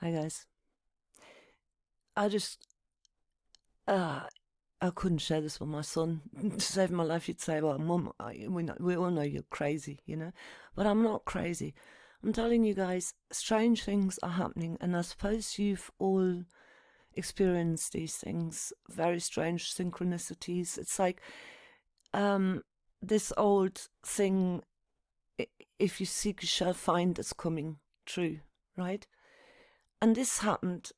Hi guys. I just, I couldn't share this with my son. To save my life, he'd say, "Well, Mum, we all know you're crazy, you know." But I'm not crazy. I'm telling you guys, strange things are happening, and I suppose you've all experienced these things. Very strange synchronicities. It's like this old thing: if you seek, you shall find, is coming true, right? And this happened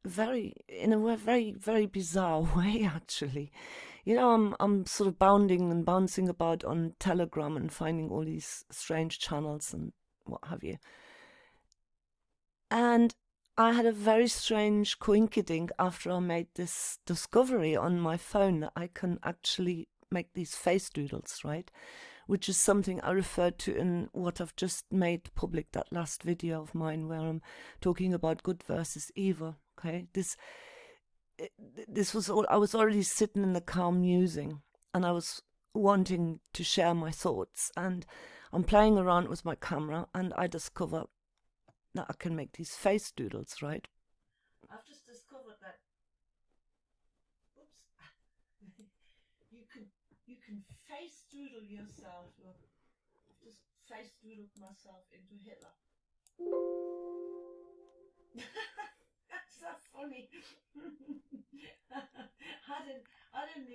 in a very, very bizarre way, actually. You know, I'm sort of bounding and bouncing about on Telegram and finding all these strange channels and what have you. And I had a very strange coinkydink after I made this discovery on my phone that I can actually make these face doodles, right? Which is something I referred to in what I've just made public, that last video of mine where I'm talking about good versus evil. Okay, this was all. I was already sitting in the car musing, and I was wanting to share my thoughts, and I'm playing around with my camera, and I discover that I can make these face doodles, right? I've just discovered that. Oops. you can face doodle yourself. Look, I've just face doodled myself into Hitler. That's so funny. I didn't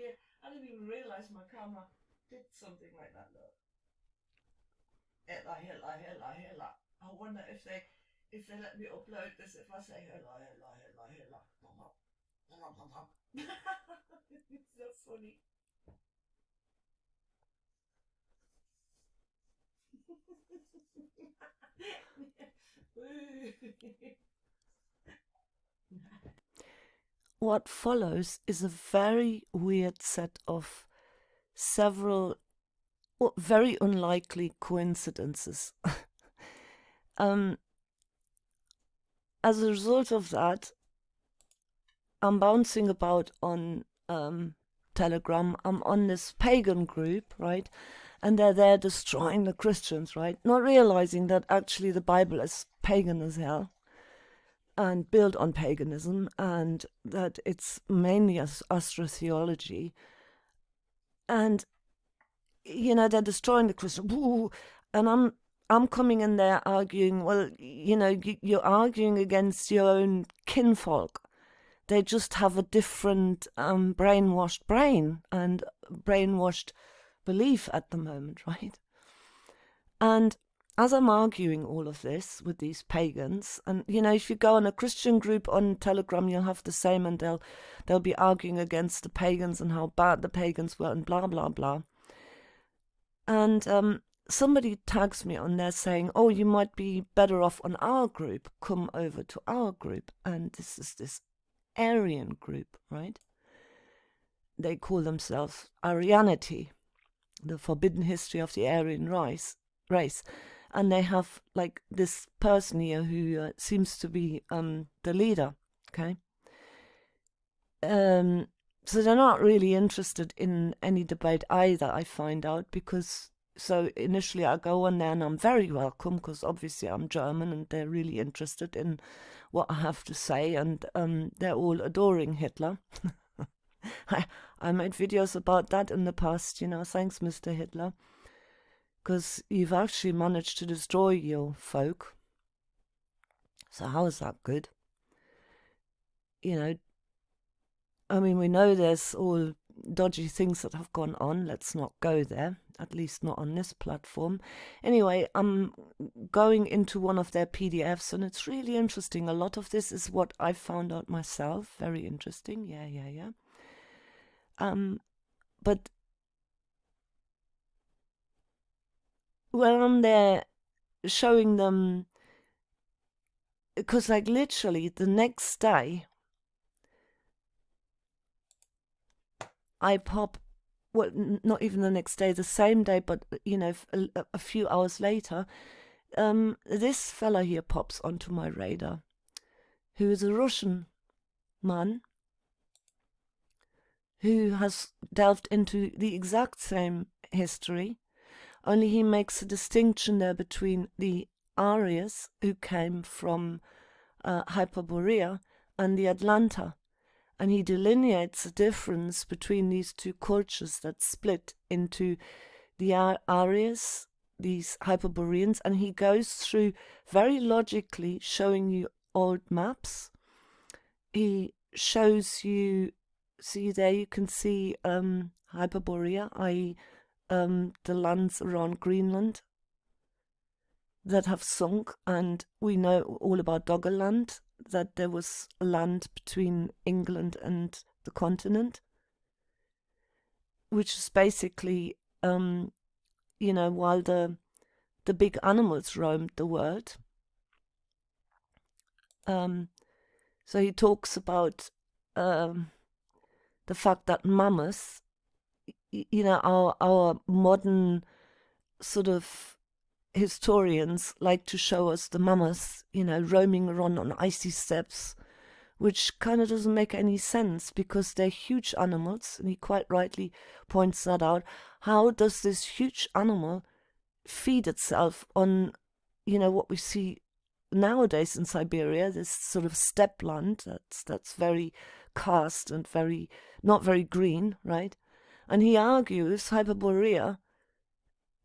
even realize my camera did something like that. Look, Hitler, Hitler, Hitler, Hitler. I wonder if they let me upload this if I say Hitler, Hitler, Hitler, Hitler. It's so funny. What follows is a very weird set of several very unlikely coincidences. As a result of that, I'm bouncing about on Telegram. I'm on this pagan group, right? And they're there destroying the Christians, right? Not realizing that actually the Bible is pagan as hell and built on paganism, and that it's mainly astrotheology. And you know, they're destroying the Christians. And I'm coming in there arguing, well, you know, you're arguing against your own kinfolk. They just have a different brainwashed brain and brainwashed belief at the moment, right? And as I'm arguing all of this with these pagans, and you know, if you go on a Christian group on Telegram, you'll have the same, and they'll be arguing against the pagans and how bad the pagans were and blah blah blah. And somebody tags me on there saying, "Oh, you might be better off on our group. Come over to our group." And this is this Aryan group, right? They call themselves Aryanity, the forbidden history of the Aryan race. And they have like this person here who seems to be the leader, okay? So they're not really interested in any debate either, I find out, because so initially I go on there and I'm very welcome because obviously I'm German and they're really interested in what I have to say, and they're all adoring Hitler. I made videos about that in the past, you know, thanks Mr. Hitler, because you've actually managed to destroy your folk. So how is that good? You know, I mean, we know there's all dodgy things that have gone on. Let's not go there, at least not on this platform. Anyway, I'm going into one of their PDFs, and it's really interesting. A lot of this is what I found out myself. Very interesting. Yeah. But when I'm there showing them, because like literally the next day, I pop, well, not even the next day, the same day, but you know, a few hours later, this fella here pops onto my radar, who is a Russian man who has delved into the exact same history, only he makes a distinction there between the Aryas who came from Hyperborea, and the Atlanta. And he delineates the difference between these two cultures that split into the areas, these Hyperboreans, and he goes through very logically showing you old maps. He shows you, see there you can see Hyperborea, i.e. The lands around Greenland that have sunk, and we know all about Doggerland, that there was land between England and the continent, which is basically, while the big animals roamed the world. So he talks about the fact that mammoths, our modern sort of historians like to show us the mammoths, roaming around on icy steppes, which kind of doesn't make any sense because they're huge animals, and he quite rightly points that out. How does this huge animal feed itself on, what we see nowadays in Siberia, this sort of steppe land that's very karst and not very green, right? And he argues Hyperborea,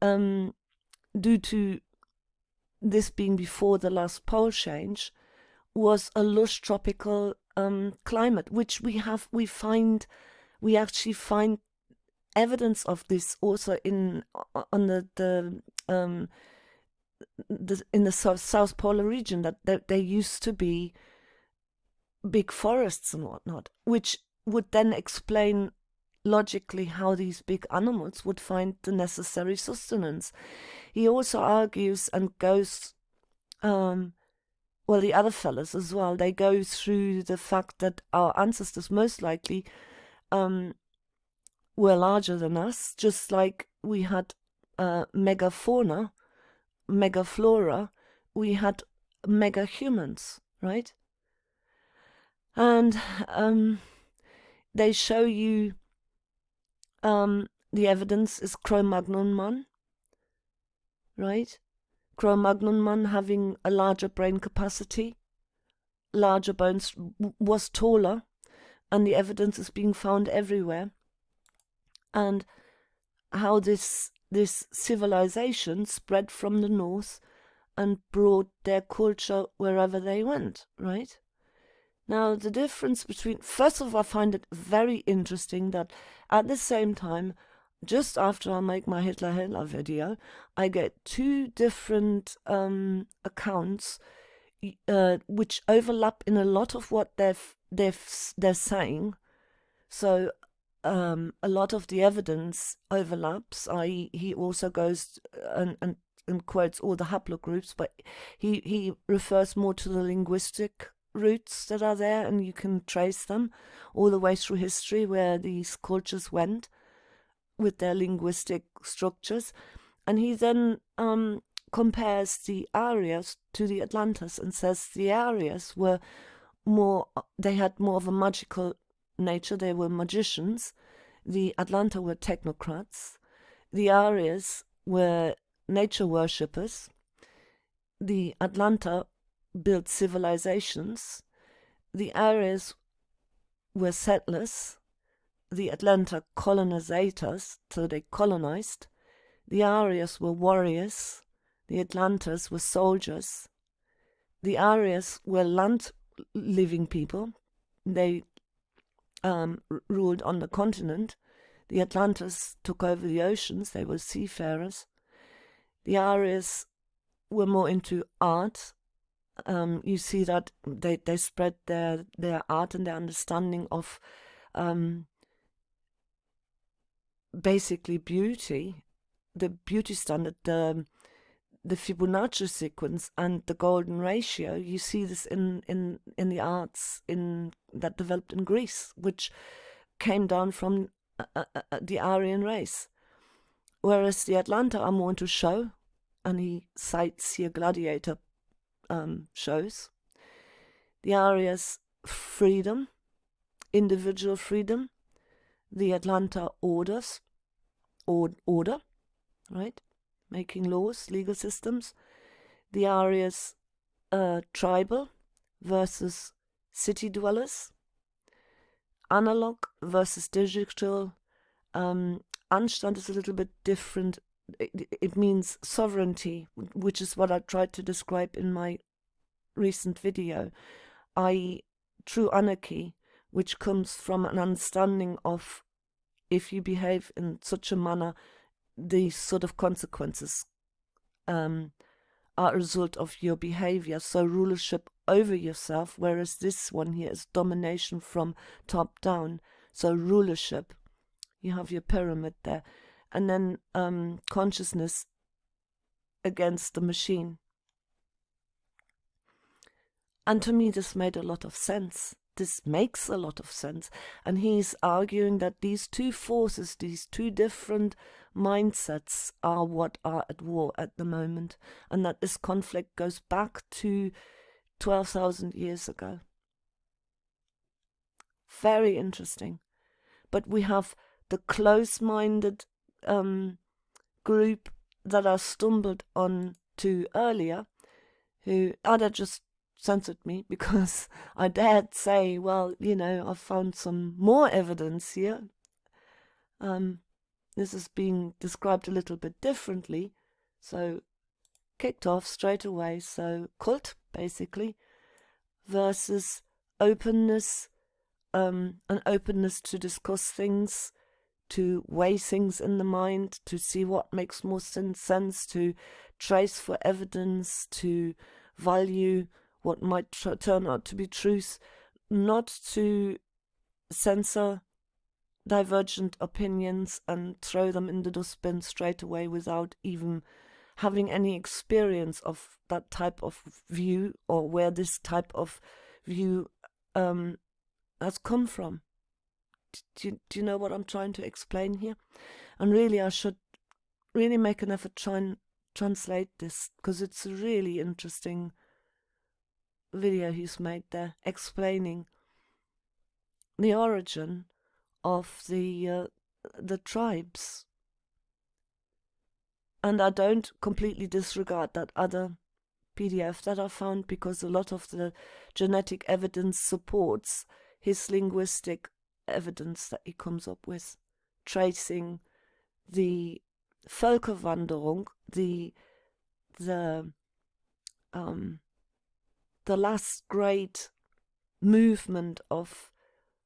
due to this being before the last pole change, was a lush tropical climate, which we actually find evidence of this also in the South Polar region, that there used to be big forests and whatnot, which would then explain logically how these big animals would find the necessary sustenance. He also argues and goes, the other fellas as well, they go through the fact that our ancestors most likely were larger than us, just like we had megaflora, we had mega humans, right? And they show you the evidence is Cro-Magnon man, right? Cro-Magnon man having a larger brain capacity, larger bones, was taller, and the evidence is being found everywhere. And how this civilization spread from the north and brought their culture wherever they went, right? Now, the difference between, first of all, I find it very interesting that at the same time, just after I make my Hitler video, I get two different accounts which overlap in a lot of what they're saying. So a lot of the evidence overlaps. I.e., he also goes and quotes all the haplogroups, but he refers more to the linguistic roots that are there, and you can trace them all the way through history where these cultures went with their linguistic structures. And he then compares the Aryas to the Atlantas and says the Aryas were they had more of a magical nature, they were magicians. The Atlanta were technocrats. The Aryas were nature worshippers. The Atlanta built civilizations. The Aryas were settlers. The Atlanta colonizators, so they colonized. The Aryas were warriors. The Atlantas were soldiers. The Aryas were land-living people. They ruled on the continent. The Atlantas took over the oceans. They were seafarers. The Aryas were more into art. You see that they spread their art and their understanding of basically beauty, the beauty standard, the Fibonacci sequence and the golden ratio. You see this in the arts that developed in Greece, which came down from the Aryan race. Whereas the Atlanta are more into show, and he cites here gladiator shows. The Aryas, freedom, individual freedom. The Atlanta order, right? Making laws, legal systems. The Aryas, tribal, versus city dwellers, analog versus digital. Anstand is a little bit different. It means sovereignty, which is what I tried to describe in my recent video, i.e. true anarchy, which comes from an understanding of, if you behave in such a manner, these sort of consequences are a result of your behavior. So rulership over yourself, whereas this one here is domination from top down. So rulership, you have your pyramid there, and then consciousness against the machine. And to me, this made a lot of sense. This makes a lot of sense. And he's arguing that these two forces, these two different mindsets, are what are at war at the moment. And that this conflict goes back to 12,000 years ago. Very interesting. But we have the close-minded group that I stumbled on to earlier, who that just censored me because I dared say, well, you know, I've found some more evidence here. This is being described a little bit differently, so kicked off straight away. So cult, basically, versus openness, an openness to discuss things, to weigh things in the mind, to see what makes more sense, to trace for evidence, to value what might turn out to be truth, not to censor divergent opinions and throw them in the dustbin straight away without even having any experience of that type of view or where this type of view has come from. Do you know what I'm trying to explain here? And really, I should really make an effort to try and translate this, because it's a really interesting video he's made there, explaining the origin of the tribes. And I don't completely disregard that other PDF that I found, because a lot of the genetic evidence supports his linguistic evidence that he comes up with, tracing the Völkerwanderung, the last great movement of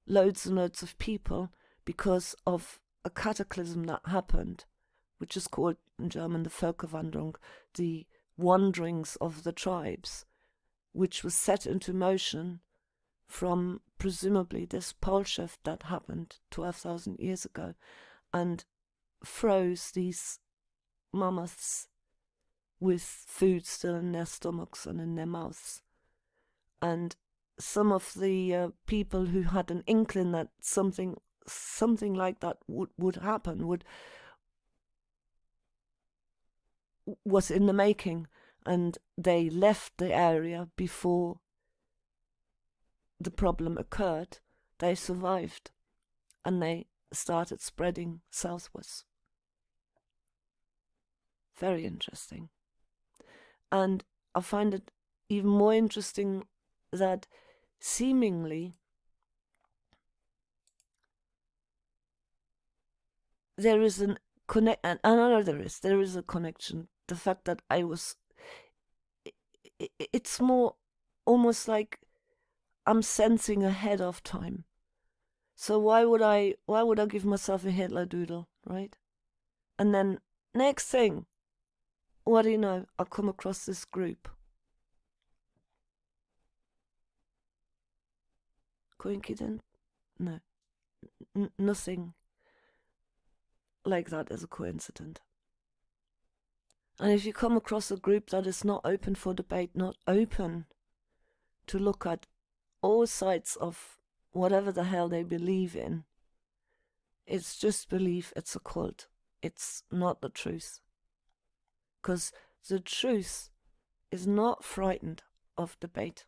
loads and loads of people because of a cataclysm that happened, which is called in German the Völkerwanderung, the wanderings of the tribes, which was set into motion from presumably this pole shift that happened 12,000 years ago and froze these mammoths with food still in their stomachs and in their mouths. And some of the people who had an inkling that something like that would happen was in the making, and they left the area before the problem occurred. They survived and they started spreading southwards. Very interesting. And I find it even more interesting that seemingly there is an connect, and I know there is a connection. The fact that it's more almost like I'm sensing ahead of time. So why would I give myself a Hitler doodle, right? And then next thing, what do you know? I come across this group. Coincidence? No. Nothing like that is a coincidence. And if you come across a group that is not open for debate, not open to look at all sides of whatever the hell they believe in, it's just belief, it's a cult. It's not the truth. Because the truth is not frightened of debate.